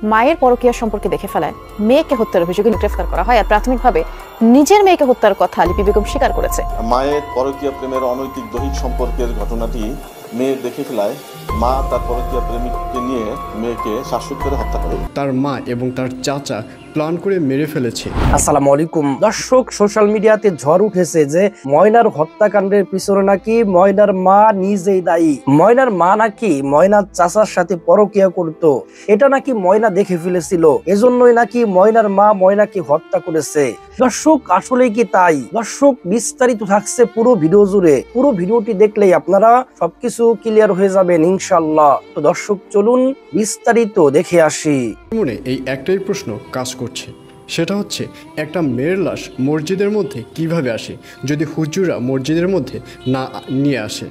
মায়ের পরকীয়া সম্পর্কে দেখে ফেলায় মেয়েকে হত্যার অভিযোগে গ্রেফতার করা হয়। আর প্রাথমিকভাবে নিজের মেয়েকে হত্যার কথা লিপি বেগম স্বীকার করেছে। মায়ের পরকীয়া প্রেমের অনৈতিক দৈহিক সম্পর্কের ঘটনাটি মেয়ে দেখে ফেলায় মা তার পরকীয়া প্রেমিককে নিয়ে মেয়েকে শ্বাসরোধ করে হত্যা করে। তার মা এবং তার চাচা প্ল্যান করে মেরে ফেলেছে। আসসালামু আলাইকুম দর্শক, সোশ্যাল মিডিয়াতে ঝড় উঠেছে যে ময়নার হত্যাকাণ্ডের পিছনে নাকি ময়নার মা নিজেই দায়ী। ময়নার মা নাকি ময়নার চাচার সাথে পরকীয়া করত, এটা নাকি ময়না দেখে ফেলেছিল, এজন্যই নাকি ময়নার মা ময়নাকে হত্যা করেছে। দর্শক আসলে কি তাই? দর্শক বিস্তারিত থাকছে পুরো ভিডিও জুড়ে, পুরো ভিডিওটি দেখলেই আপনারা সবকিছু ক্লিয়ার হয়ে যাবেন ইনশাআল্লাহ। তো দর্শক চলুন বিস্তারিত দেখে আসি। মনে এই একটাই প্রশ্ন কাজ করছে, সেটা হচ্ছে একটা মেয়ের লাশ মসজিদের মধ্যে কিভাবে আসে যদি হুজুররা মসজিদের মধ্যে না নিয়ে আসে।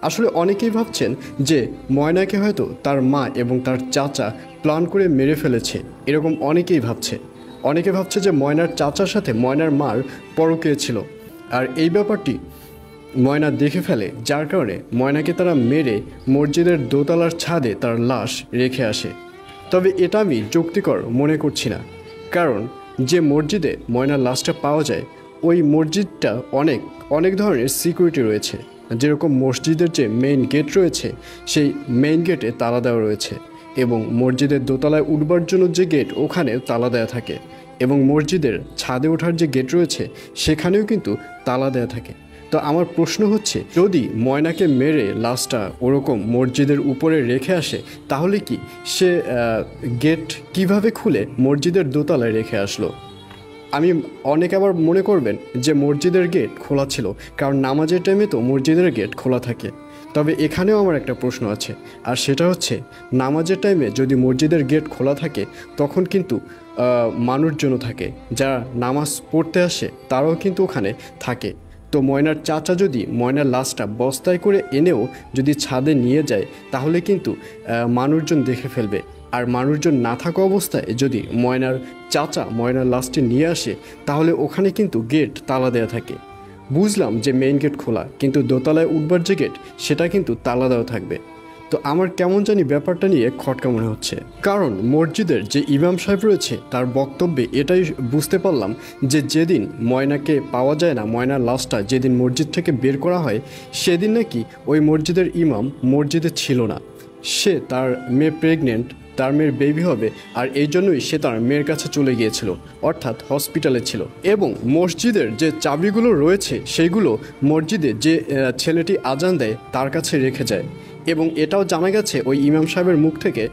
আসলে অনেকেই ভাবছেন যে ময়নাকে হয়তো তার মা এবং তার চাচা প্ল্যান করে মেরে ফেলেছে, এরকম অনেকেই ভাবছে। অনেকে ভাবছে যে ময়নার চাচার সাথে ময়নার মার পরকীয়া ছিল, আর এই ব্যাপারটি ময়না দেখে ফেলে, যার কারণে ময়নাকে তারা মেরে মসজিদের দোতলার ছাদে তার লাশ রেখে আসে। তবে এটা আমি যুক্তিকর মনে করছি না, কারণ যে মসজিদে ময়নার লাশটা পাওয়া যায় ওই মসজিদটা অনেক ধরনের সিকিউরিটি রয়েছে। যেরকম মসজিদের যে মেইন গেট রয়েছে সেই মেইন গেটে তালা দেওয়া রয়েছে, এবং মসজিদের দোতলায় উঠবার জন্য যে গেট ওখানে তালা দেওয়া থাকে, এবং মসজিদের ছাদে ওঠার যে গেট রয়েছে সেখানেও কিন্তু তালা দেওয়া থাকে। তো আমার প্রশ্ন হচ্ছে, যদি ময়নাকে মেরে লাশটা ওরকম মসজিদের উপরে রেখে আসে তাহলে কি সে গেট কিভাবে খুলে মসজিদের দোতলায় রেখে আসলো? অনেকে আবার মনে করবেন যে মসজিদের গেট খোলা ছিল, কারণ নামাজের টাইমে তো মসজিদের গেট খোলা থাকে। তবে এখানেও আমার একটা প্রশ্ন আছে, আর সেটা হচ্ছে নামাজের টাইমে যদি মসজিদের গেট খোলা থাকে তখন কিন্তু মানুষজন থাকে, যারা নামাজ পড়তে আসে তারাও কিন্তু ওখানে থাকে। তো ময়নার চাচা যদি ময়নার লাশটা বস্তায় করে এনেও যদি ছাদে নিয়ে যায় তাহলে কিন্তু মানুষজন দেখে ফেলবে, আর মানুষজন না থাকা অবস্থায় যদি ময়নার চাচা ময়নার লাশটি নিয়ে আসে তাহলে ওখানে কিন্তু গেট তালা দেওয়া থাকে। বুঝলাম যে মেইন গেট খোলা, কিন্তু দোতলায় উঠবার যে গেট সেটা কিন্তু তালা দেওয়া থাকবে। তো আমার কেমন জানি ব্যাপারটা নিয়ে খটকা মনে হচ্ছে, কারণ মসজিদের যে ইমাম সাহেব রয়েছে তার বক্তব্যে এটাই বুঝতে পারলাম যে যেদিন ময়নাকে পাওয়া যায় না, ময়নার লাশটা যেদিন মসজিদ থেকে বের করা হয় সেদিন নাকি ওই মসজিদের ইমাম মসজিদে ছিল না। সে তার মেয়ে প্রেগনেন্ট, তার মেয়ের বেবি হবে, আর এই জন্যই সে তার মেয়ের কাছে চলে গিয়েছিল, অর্থাৎ হসপিটালে ছিল। এবং মসজিদের যে চাবিগুলো রয়েছে সেগুলো মসজিদে যে ছেলেটি আজান দেয় তার কাছে রেখে যায়। এবং এটাও জানা গেছে ওই ইমাম সাহেবের মুখ থেকে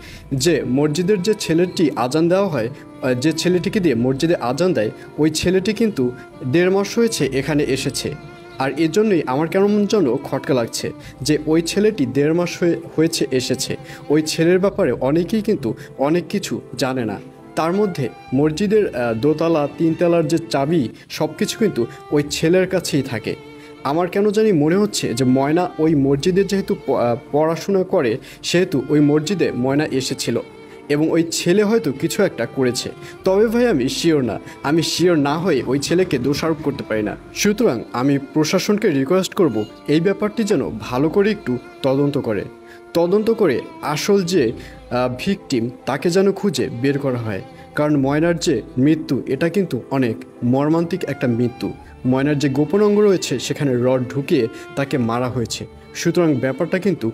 যে মসজিদের যে ছেলেটি আজান দেওয়া হয়, যে ছেলেটিকে দিয়ে মসজিদে আজান দেয়, ওই ছেলেটি কিন্তু 1.5 মাস হয়েছে এখানে এসেছে। আর এজন্যই আমার কেমন যেন খটকা লাগছে যে ওই ছেলেটি 1.5 মাস হয়েছে এসেছে, ওই ছেলের ব্যাপারে অনেকেই কিন্তু অনেক কিছু জানে না। তার মধ্যে মসজিদের দোতলা 3 তলার যে চাবি সব কিছু কিন্তু ওই ছেলের কাছেই থাকে। আমার কেন জানি মনে হচ্ছে যে ময়না ওই মসজিদে যেহেতু পড়াশোনা করে সেহেতু ওই মসজিদে ময়না এসেছিল, এবং ওই ছেলে হয়তো কিছু একটা করেছে। তবে ভাই আমি শিওর না হয়ে ওই ছেলেকে দোষারোপ করতে পারি না। সুতরাং আমি প্রশাসনকে রিকোয়েস্ট করব এই ব্যাপারটি যেন ভালো করে একটু তদন্ত করে আসল যে ভিকটিম তাকে যেন খুঁজে বের করা হয়। কারণ ময়নার যে মৃত্যু এটা কিন্তু অনেক মর্মান্তিক একটা মৃত্যু। ময়নার যে গোপন অঙ্গ রয়েছে সেখানে রড ঢুকিয়ে তাকে মারা হয়েছে। সুতরাং ব্যাপারটা কিন্তু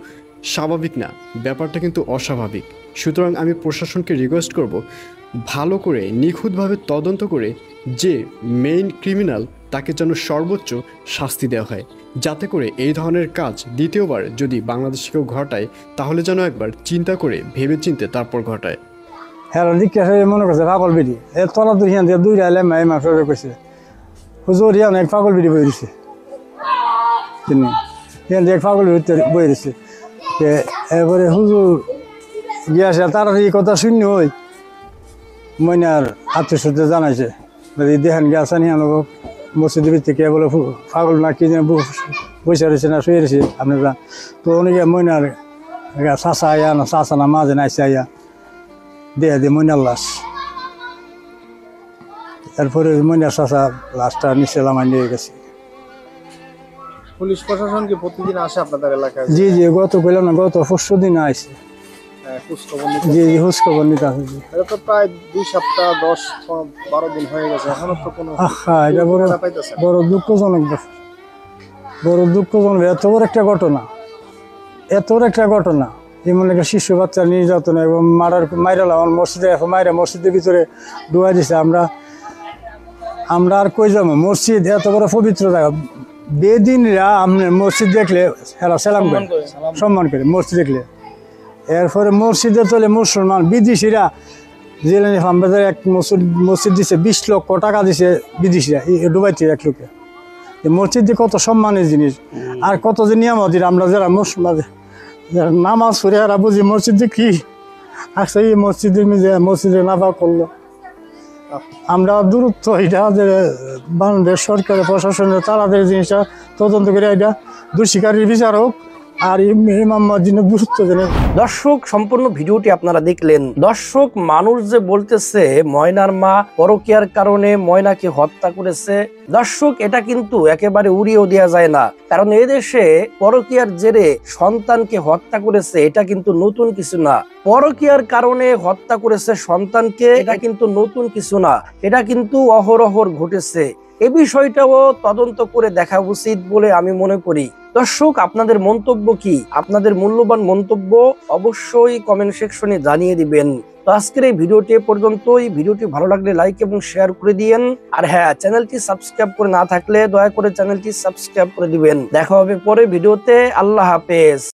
স্বাভাবিক না, ব্যাপারটা কিন্তু অস্বাভাবিক। সুতরাং আমি প্রশাসনকে রিকোয়েস্ট করব ভালো করে নিখুঁতভাবে তদন্ত করে যে মেইন ক্রিমিনাল তাকে যেন সর্বোচ্চ শাস্তি দেওয়া হয়, যাতে করে এই ধরনের কাজ দ্বিতীয়বার যদি বাংলাদেশে কেউ ঘটায় তাহলে যেন একবার চিন্তা করে ভেবে চিনতে তারপর ঘটায়। হ্যাঁ মনে করছে পাগল বেরি এর তলা দুইখান দিয়ে 2 রাইলে মাই মাফে কইছে হুজুর ইয়ান এক পাগল বেরি বই দিছে, তিনি ইয়ান এক পাগল বই দিছে। এরপরে হুজুর গিয়াছে তার এই কথা শূন্য হই ময়নার আত্মীয় জানাইছে দেখেন গেছে নিয়ে মসজিদের থেকে বলে পাগল না কি যেন বসে রয়েছে না শুয়ে রয়েছে আপনারা। তো অনেকে ময়নার চাষা আয়া না চাষা না মাঝে নাইছে আয়া দেয়া দিয়ে ময়নার লাশ, এরপরে ময়নার চাষা লাশটা নিচে লামাই নিয়ে গেছে। পুলিশ প্রশাসন কি প্রতিদিন আসে আপনাদের এলাকায়? জি গত কইলাম না, গত 4 দিন আসছে। খোঁজখবর নিতে জি জি খোঁজ খবর নিতে আছে জি। এটা তো প্রায় 2 সপ্তাহ 10-12 দিন হয়ে গেছে, এখনো তো কোনো হ্যাঁ এটা বড় পাইতেছে না। বড় দুঃখজনক ব্যাপার, বড় দুঃখজনক। এত বড় একটা ঘটনা, এত বড় একটা ঘটনা, যেমন একটা শিশু বাচ্চা নির্যাতন এবং মাইরাল আমার মসজিদে এখন মাইরা মসজিদের ভিতরে ডুবাই দিছে। আমরা আর কই যাবো, মসজিদ এত বড় পবিত্র জায়গা। বেদিনরা আপনার মসজিদ দেখলে সালাম করে, সম্মান করে মসজিদ দেখলে। এরপরে মসজিদে চলে মুসলমান বিদেশিরা, জেলে আমাদের এক মসজিদ দিছে 20 লক্ষ টাকা দিছে বিদেশিরা ডুবাইতে এক লোকে। মসজিদ কত সম্মানের জিনিস আর কত যে নিয়ামত, আমরা যারা মুসলমান নামাজ পড়ে আর বুঝি মসজিদে কি আসছে, এই মসজিদে নাফা করলো। আমরা দূরত্ব এটা বাংলাদেশ সরকারের প্রশাসনের তাড়াতাড়ি জিনিসটা তদন্ত করে এটা দোষীকারীর বিচার হোক আর ইমাম মসজিদের দূরত্ব জেনে। দর্শক, সম্পূর্ণ ভিডিওটি আপনারা দেখলেন। দর্শক, মানুষ যে বলতেছে ময়নার মা পরকীয়ার কারণে ময়নাকে হত্যা করেছে, দর্শক এটা কিন্তু একেবারে উড়িয়েও দেওয়া যায় না। কারণ এই দেশে পরকীয়ার জেরে সন্তানকে হত্যা করেছে, এটা কিন্তু নতুন কিছু না। পরকীয়ার কারণে হত্যা করেছে সন্তানকে, এটা কিন্তু নতুন কিছু না, এটা কিন্তু অহরহর ঘটেছে। এই বিষয়টাও তদন্ত করে দেখা উচিত বলে আমি মনে করি। দর্শক, আপনাদের মন্তব্য কি? আপনাদের মূল্যবান মন্তব্য অবশ্যই কমেন্ট সেকশনে জানিয়ে দিবেন। তো আজকের এই ভিডিওটি পর্যন্তই। ভিডিওটি ভালো লাগলে লাইক এবং শেয়ার করে দিয়েন। আর হ্যাঁ, চ্যানেলটি সাবস্ক্রাইব করে না থাকলে দয়া করে চ্যানেলটি সাবস্ক্রাইব করে দিবেন। দেখা হবে পরে ভিডিওতে। আল্লাহ হাফেজ।